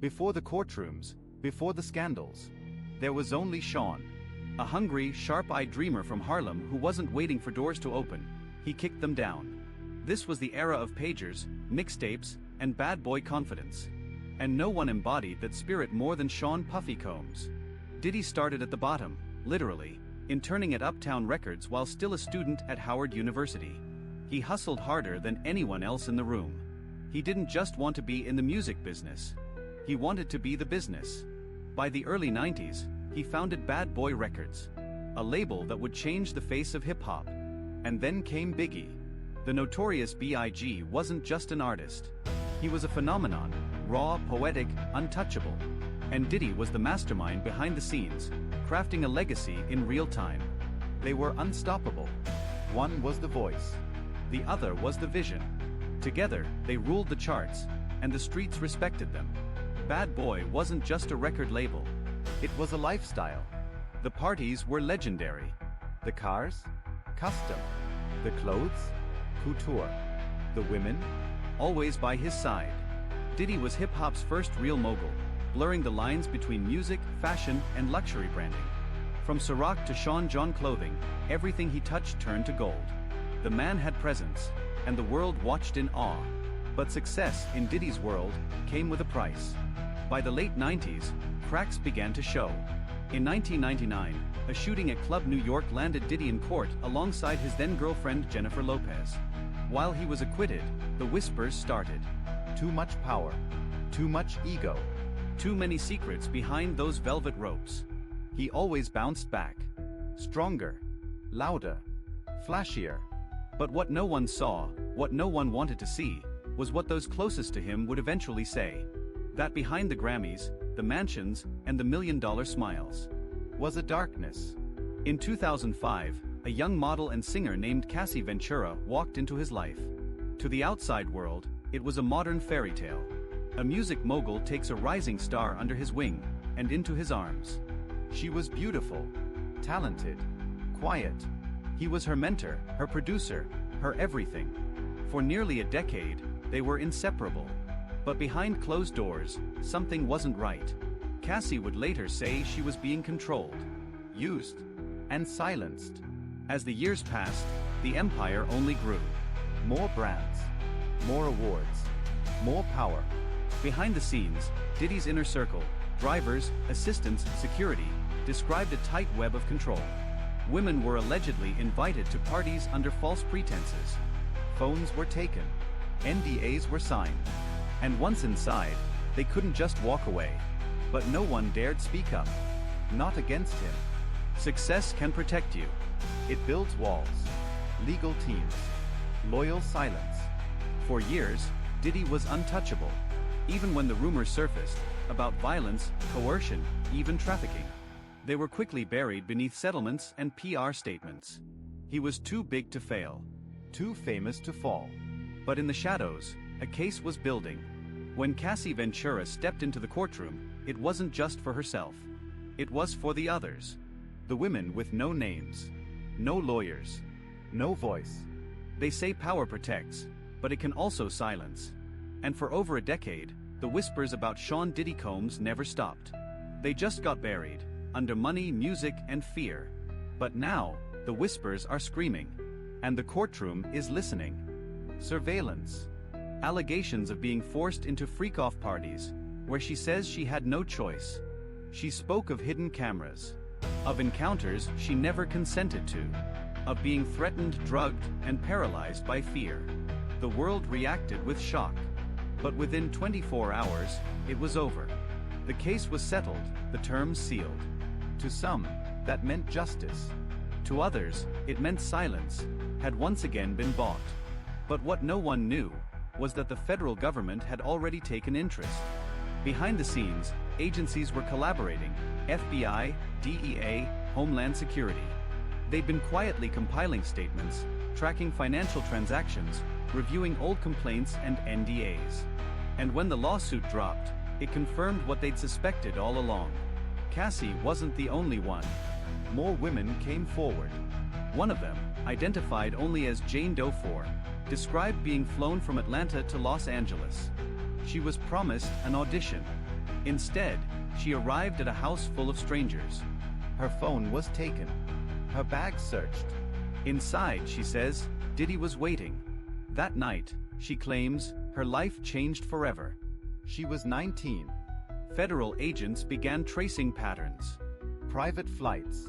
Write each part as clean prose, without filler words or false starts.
Before the courtrooms, before the scandals, there was only Sean. A hungry, sharp-eyed dreamer from Harlem who wasn't waiting for doors to open. He kicked them down. This was the era of pagers, mixtapes, and bad boy confidence. And no one embodied that spirit more than Sean Puffy Combs. Diddy started at the bottom, literally, interning at Uptown Records while still a student at Howard University. He hustled harder than anyone else in the room. He didn't just want to be in the music business. He wanted to be the business. By the early 90s, he founded Bad Boy Records, a label that would change the face of hip-hop. And then came Biggie. The notorious B.I.G. wasn't just an artist. He was a phenomenon, raw, poetic, untouchable. And Diddy was the mastermind behind the scenes, crafting a legacy in real time. They were unstoppable. One was the voice. The other was the vision. Together, they ruled the charts, and the streets respected them. Bad Boy wasn't just a record label. It was a lifestyle. The parties were legendary. The cars? Custom. The clothes? Couture. The women? Always by his side. Diddy was hip-hop's first real mogul, blurring the lines between music, fashion, and luxury branding. From Ciroc to Sean John clothing, everything he touched turned to gold. The man had presence, and the world watched in awe. But success in Diddy's world came with a price. By the late 90s, cracks began to show. In 1999, a shooting at Club New York landed Diddy in court alongside his then-girlfriend Jennifer Lopez. While he was acquitted, the whispers started. Too much power. Too much ego. Too many secrets behind those velvet ropes. He always bounced back. Stronger. Louder. Flashier. But what no one saw, what no one wanted to see, was what those closest to him would eventually say. That behind the Grammys, the mansions, and the million-dollar smiles was a darkness. In 2005, a young model and singer named Cassie Ventura walked into his life. To the outside world, it was a modern fairy tale. A music mogul takes a rising star under his wing, and into his arms. She was beautiful, talented, quiet. He was her mentor, her producer, her everything. For nearly a decade, they were inseparable. But behind closed doors, something wasn't right. Cassie would later say she was being controlled, used, and silenced. As the years passed, the empire only grew. More brands, more awards, more power. Behind the scenes, Diddy's inner circle, drivers, assistants, security, described a tight web of control. Women were allegedly invited to parties under false pretenses. Phones were taken. NDAs were signed. And once inside, they couldn't just walk away. But no one dared speak up. Not against him. Success can protect you. It builds walls, legal teams, loyal silence. For years, Diddy was untouchable. Even when the rumors surfaced about violence, coercion, even trafficking, they were quickly buried beneath settlements and PR statements. He was too big to fail, too famous to fall. But in the shadows, a case was building. When Cassie Ventura stepped into the courtroom, it wasn't just for herself. It was for the others. The women with no names, no lawyers, no voice. They say power protects, but it can also silence. And for over a decade, the whispers about Sean Diddy Combs never stopped. They just got buried, under money, music, and fear. But now, the whispers are screaming. And the courtroom is listening. Surveillance. Allegations of being forced into freak-off parties, where she says she had no choice. She spoke of hidden cameras, of encounters she never consented to, of being threatened, drugged, and paralyzed by fear. The world reacted with shock. But within 24 hours, it was over. The case was settled, the terms sealed. To some, that meant justice. To others, it meant silence, had once again been bought. But what no one knew was that the federal government had already taken interest. Behind the scenes, agencies were collaborating: FBI, DEA, Homeland Security. They'd been quietly compiling statements, tracking financial transactions, reviewing old complaints and NDAs. And when the lawsuit dropped, it confirmed what they'd suspected all along. Cassie wasn't the only one. More women came forward. One of them, identified only as Jane Doe 4, described being flown from Atlanta to Los Angeles. She was promised an audition. Instead, she arrived at a house full of strangers. Her phone was taken. Her bag searched. Inside, she says, Diddy was waiting. That night, she claims, her life changed forever. She was 19. Federal agents began tracing patterns. Private flights.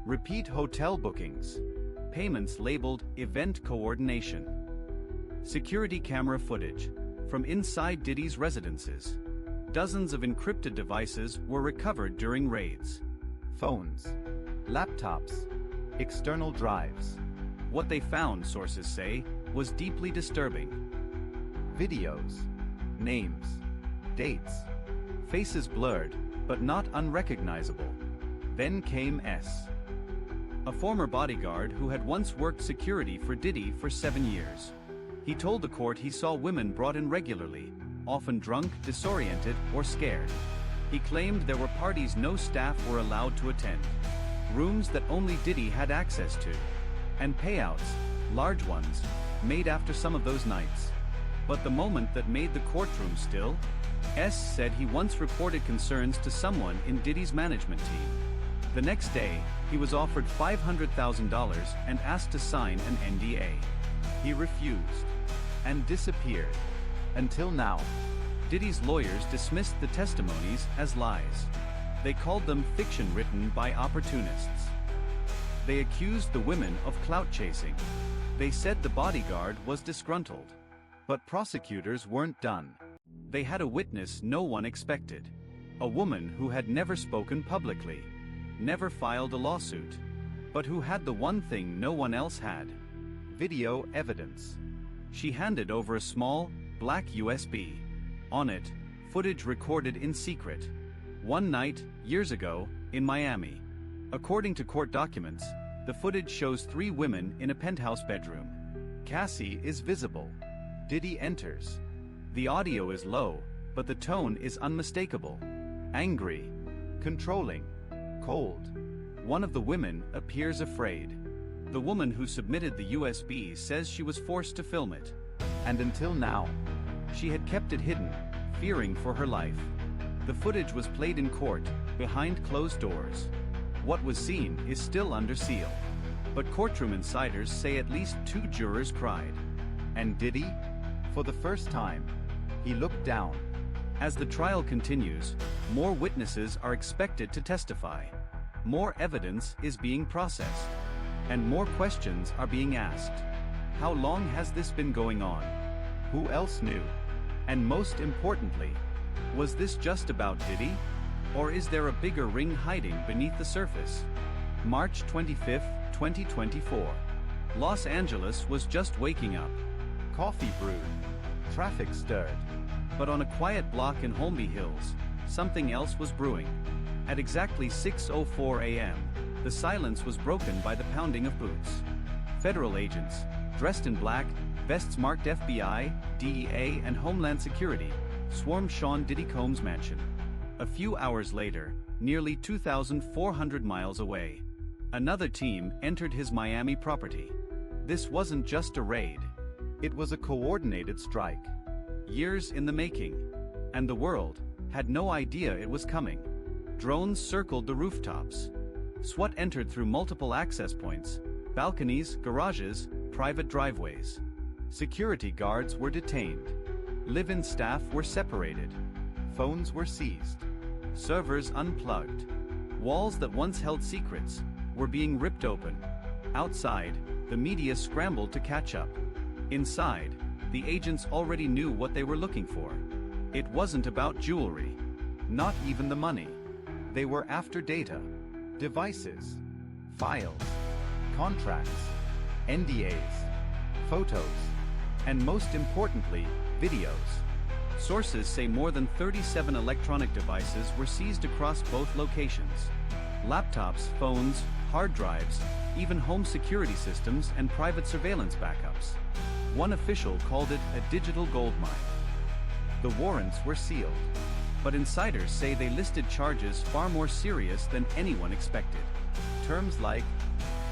Repeat hotel bookings. Payments labeled event coordination. Security camera footage from inside Diddy's residences. Dozens of encrypted devices were recovered during raids. Phones. Laptops. External drives. What they found, sources say, was deeply disturbing. Videos. Names. Dates. Faces blurred, but not unrecognizable. Then came S. A former bodyguard who had once worked security for Diddy for 7 years. He told the court he saw women brought in regularly, often drunk, disoriented, or scared. He claimed there were parties no staff were allowed to attend. Rooms that only Diddy had access to. And payouts, large ones, made after some of those nights. But the moment that made the courtroom still, S said he once reported concerns to someone in Diddy's management team. The next day, he was offered $500,000 and asked to sign an NDA. He refused and disappeared. Until now. Diddy's lawyers dismissed the testimonies as lies. They called them fiction written by opportunists. They accused the women of clout chasing. They said the bodyguard was disgruntled. But prosecutors weren't done. They had a witness no one expected. A woman who had never spoken publicly. Never filed a lawsuit. But who had the one thing no one else had. Video evidence. She handed over a small, black USB. On it, footage recorded in secret. One night, years ago, in Miami. According to court documents, the footage shows 3 women in a penthouse bedroom. Cassie is visible. Diddy enters. The audio is low, but the tone is unmistakable. Angry. Controlling. Cold. One of the women appears afraid. The woman who submitted the USB says she was forced to film it. And until now, she had kept it hidden, fearing for her life. The footage was played in court, behind closed doors. What was seen is still under seal. But courtroom insiders say at least 2 jurors cried. And Diddy? For the first time, he looked down. As the trial continues, more witnesses are expected to testify. More evidence is being processed. And more questions are being asked. How long has this been going on? Who else knew? And most importantly, was this just about Diddy? Or is there a bigger ring hiding beneath the surface? March 25, 2024. Los Angeles was just waking up. Coffee brewed. Traffic stirred. But on a quiet block in Holmby Hills, something else was brewing. At exactly 6:04 a.m., the silence was broken by the pounding of boots. Federal agents, dressed in black, vests marked FBI, DEA, and Homeland Security, swarmed Sean Diddy Combs' mansion. A few hours later, nearly 2,400 miles away, another team entered his Miami property. This wasn't just a raid. It was a coordinated strike. Years in the making. And the world had no idea it was coming. Drones circled the rooftops. SWAT entered through multiple access points, balconies, garages, private driveways. Security guards were detained. Live-in staff were separated. Phones were seized. Servers unplugged. Walls that once held secrets were being ripped open. Outside, the media scrambled to catch up. Inside, the agents already knew what they were looking for. It wasn't about jewelry. Not even the money. They were after data. Devices. Files. Contracts. NDAs. Photos. And most importantly, videos. Sources say more than 37 electronic devices were seized across both locations. Laptops, phones, hard drives, even home security systems and private surveillance backups. One official called it a digital goldmine. The warrants were sealed. But insiders say they listed charges far more serious than anyone expected. Terms like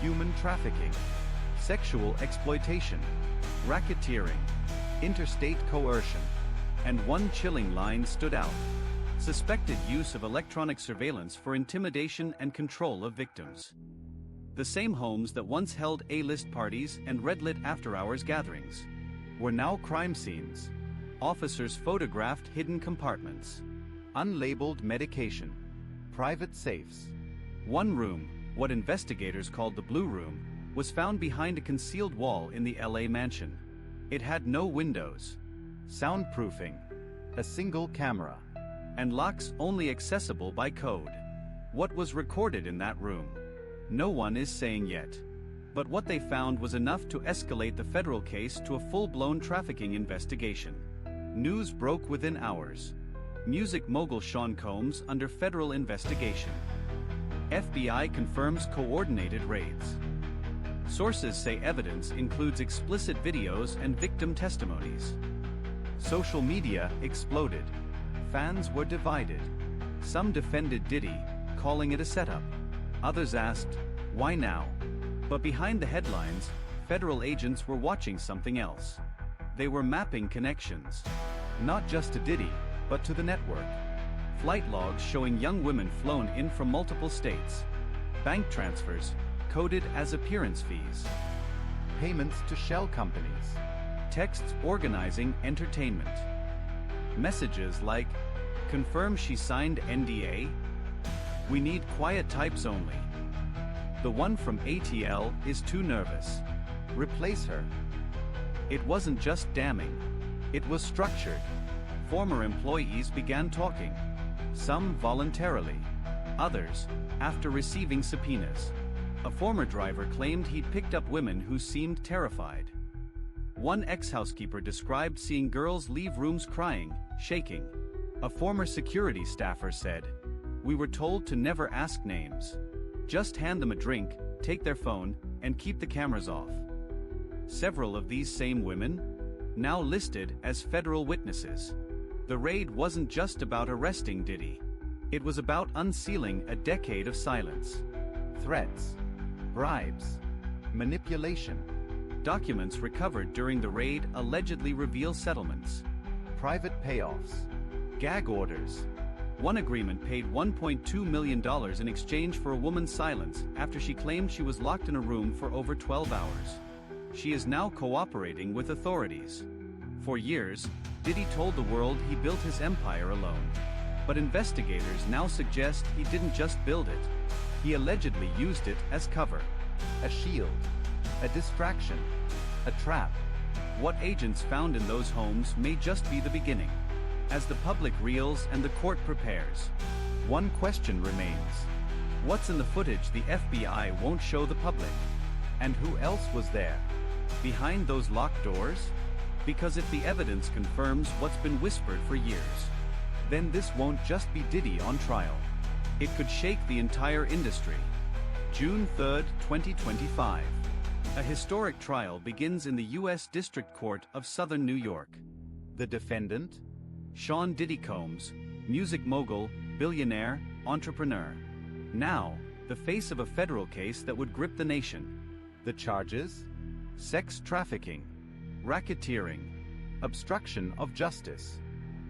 human trafficking, sexual exploitation, racketeering, interstate coercion. And one chilling line stood out. suspected use of electronic surveillance for intimidation and control of victims. The same homes that once held A-list parties and red-lit after-hours gatherings were now crime scenes. Officers photographed hidden compartments, Unlabeled medication. Private safes. One room, what investigators called the Blue Room, was found behind a concealed wall in the LA mansion. It had no windows, Soundproofing. A single camera. and locks only accessible by code. What was recorded in that room? No one is saying yet. But what they found was enough to escalate the federal case to a full-blown trafficking investigation. News broke within hours. Music mogul Sean Combs under federal investigation. FBI confirms coordinated raids. Sources say evidence includes explicit videos and victim testimonies. Social media exploded. Fans were divided. Some defended Diddy, calling it a setup. Others asked, why now? But behind the headlines, federal agents were watching something else. They were mapping connections. Not just to Diddy, but to the network. Flight logs showing young women flown in from multiple states. Bank transfers, coded as appearance fees. Payments to shell companies. Texts organizing entertainment. Messages like, confirm she signed NDA? We need quiet types only. The one from ATL is too nervous. Replace her. It wasn't just damning. It was structured. Former employees began talking. Some voluntarily. Others, after receiving subpoenas. A former driver claimed he'd picked up women who seemed terrified. One ex-housekeeper described seeing girls leave rooms crying, shaking. A former security staffer said, "We were told to never ask names. Just hand them a drink, take their phone, and keep the cameras off." Several of these same women, now listed as federal witnesses. The raid wasn't just about arresting Diddy. It was about unsealing a decade of silence. Threats. Bribes. Manipulation. Documents recovered during the raid allegedly reveal settlements. Private payoffs. Gag orders. One agreement paid $1.2 million in exchange for a woman's silence after she claimed she was locked in a room for over 12 hours. She is now cooperating with authorities. For years, Diddy told the world he built his empire alone. But investigators now suggest he didn't just build it. He allegedly used it as cover. A shield. A distraction. A trap. What agents found in those homes may just be the beginning. As the public reels and the court prepares, one question remains. What's in the footage the FBI won't show the public? And who else was there? Behind those locked doors? Because if the evidence confirms what's been whispered for years, then this won't just be Diddy on trial. It could shake the entire industry. June 3, 2025. A historic trial begins in the U.S. District Court of Southern New York. The defendant? Sean Diddy Combs, music mogul, billionaire, entrepreneur. Now, the face of a federal case that would grip the nation. The charges? Sex trafficking, racketeering, Obstruction of justice.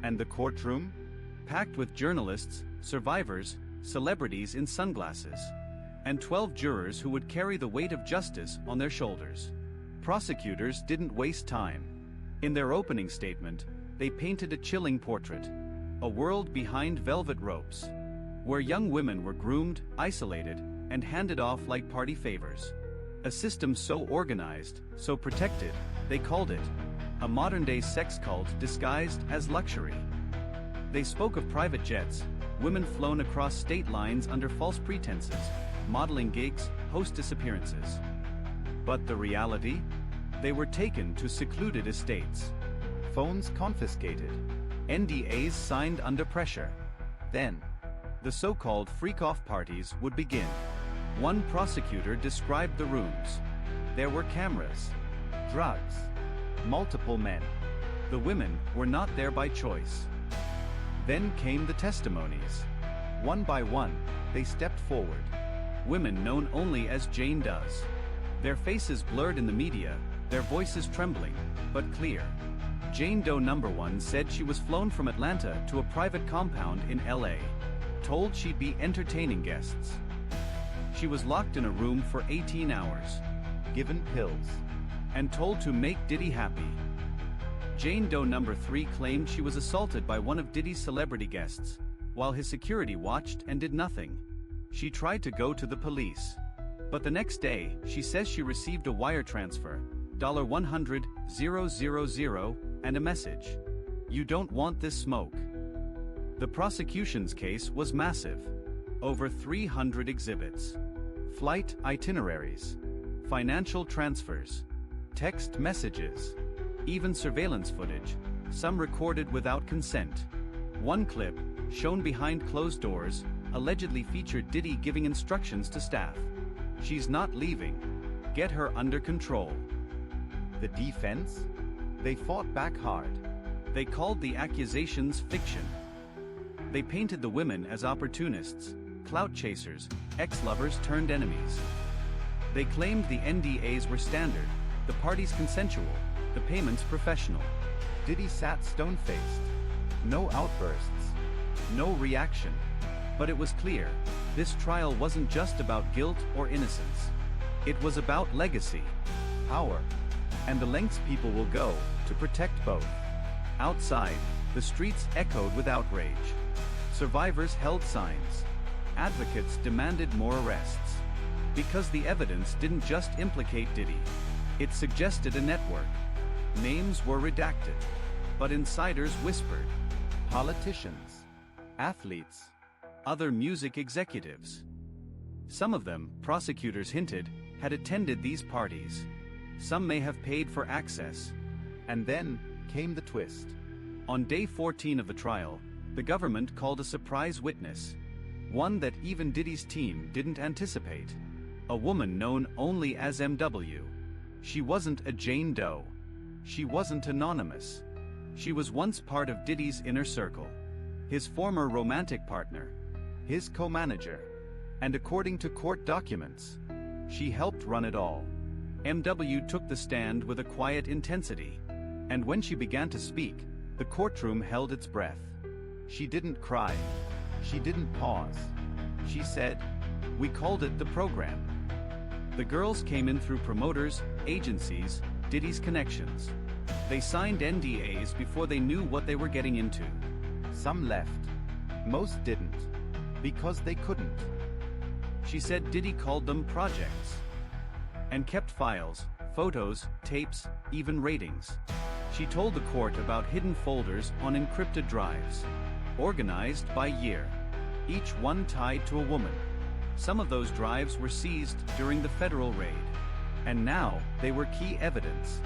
And the courtroom? packed with journalists, survivors, celebrities in sunglasses, and 12 jurors who would carry the weight of justice on their shoulders. Prosecutors didn't waste time. In their opening statement, they painted a chilling portrait. A world behind velvet ropes, where young women were groomed, isolated, and handed off like party favors. A system so organized, so protected, they called it a modern-day sex cult disguised as luxury. They spoke of private jets, women flown across state lines under false pretenses, modeling gigs, hostess appearances. But the reality? They were taken to secluded estates. Phones confiscated. NDAs signed under pressure. Then, the so-called freak-off parties would begin. One prosecutor described the rooms. There were cameras, drugs, multiple men. The women were not there by choice. Then came the testimonies. One by one, they stepped forward. Women known only as Jane Does. Their faces blurred in the media, their voices trembling, but clear. Jane Doe number 1 said she was flown from Atlanta to a private compound in LA, told she'd be entertaining guests. She was locked in a room for 18 hours, Given pills. and told to make Diddy happy. Jane Doe number 3 claimed she was assaulted by one of Diddy's celebrity guests, while his security watched and did nothing. She tried to go to the police. But the next day, she says she received a wire transfer, $100,000, and a message. You don't want this smoke. The prosecution's case was massive. Over 300 exhibits. Flight itineraries. Financial transfers. Text messages. Even surveillance footage, some recorded without consent. One clip, shown behind closed doors, allegedly featured Diddy giving instructions to staff. She's not leaving. Get her under control. The defense? They fought back hard. They called the accusations fiction. They painted the women as opportunists, clout chasers, ex-lovers turned enemies. They claimed the NDAs were standard, the parties consensual, the payments professional. Diddy sat stone-faced. No outbursts. No reaction. But it was clear, this trial wasn't just about guilt or innocence. It was about legacy, Power. and the lengths people will go to protect both. Outside, the streets echoed with outrage. Survivors held signs. Advocates demanded more arrests. Because the evidence didn't just implicate Diddy. It suggested a network. Names were redacted. But insiders whispered. Politicians. Athletes. Other music executives. Some of them, prosecutors hinted, had attended these parties. Some may have paid for access. And then came the twist. On day 14 of the trial, the government called a surprise witness. One that even Diddy's team didn't anticipate. A woman known only as MW. She wasn't a Jane Doe. She wasn't anonymous. She was once part of Diddy's inner circle. His former romantic partner. His co-manager. And according to court documents, she helped run it all. MW took the stand with a quiet intensity. And when she began to speak, the courtroom held its breath. She didn't cry. She didn't pause. She said, "We called it the program." The girls came in through promoters, agencies, Diddy's connections. They signed NDAs before they knew what they were getting into. Some left. Most didn't. Because they couldn't. She said Diddy called them projects. And kept files, photos, tapes, even ratings. She told the court about hidden folders on encrypted drives. Organized by year. Each one tied to a woman. Some of those drives were seized during the federal raid. And now, they were key evidence.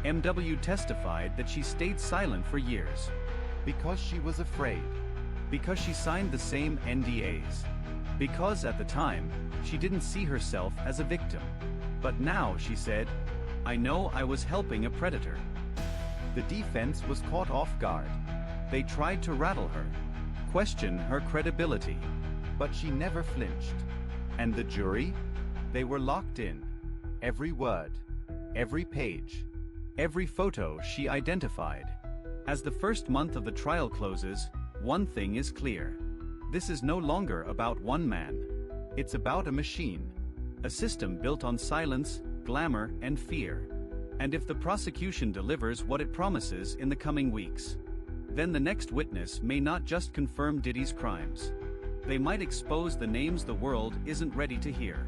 MW testified that she stayed silent for years. Because she was afraid. Because she signed the same NDAs. Because at the time, she didn't see herself as a victim. But now, she said, "I know I was helping a predator." The defense was caught off guard. They tried to rattle her, question her credibility. But she never flinched. And the jury? They were locked in. Every word. Every page. Every photo she identified. As the first month of the trial closes, one thing is clear. This is no longer about one man. It's about a machine. A system built on silence, glamour, and fear. And if the prosecution delivers what it promises in the coming weeks, then the next witness may not just confirm Diddy's crimes. They might expose the names the world isn't ready to hear.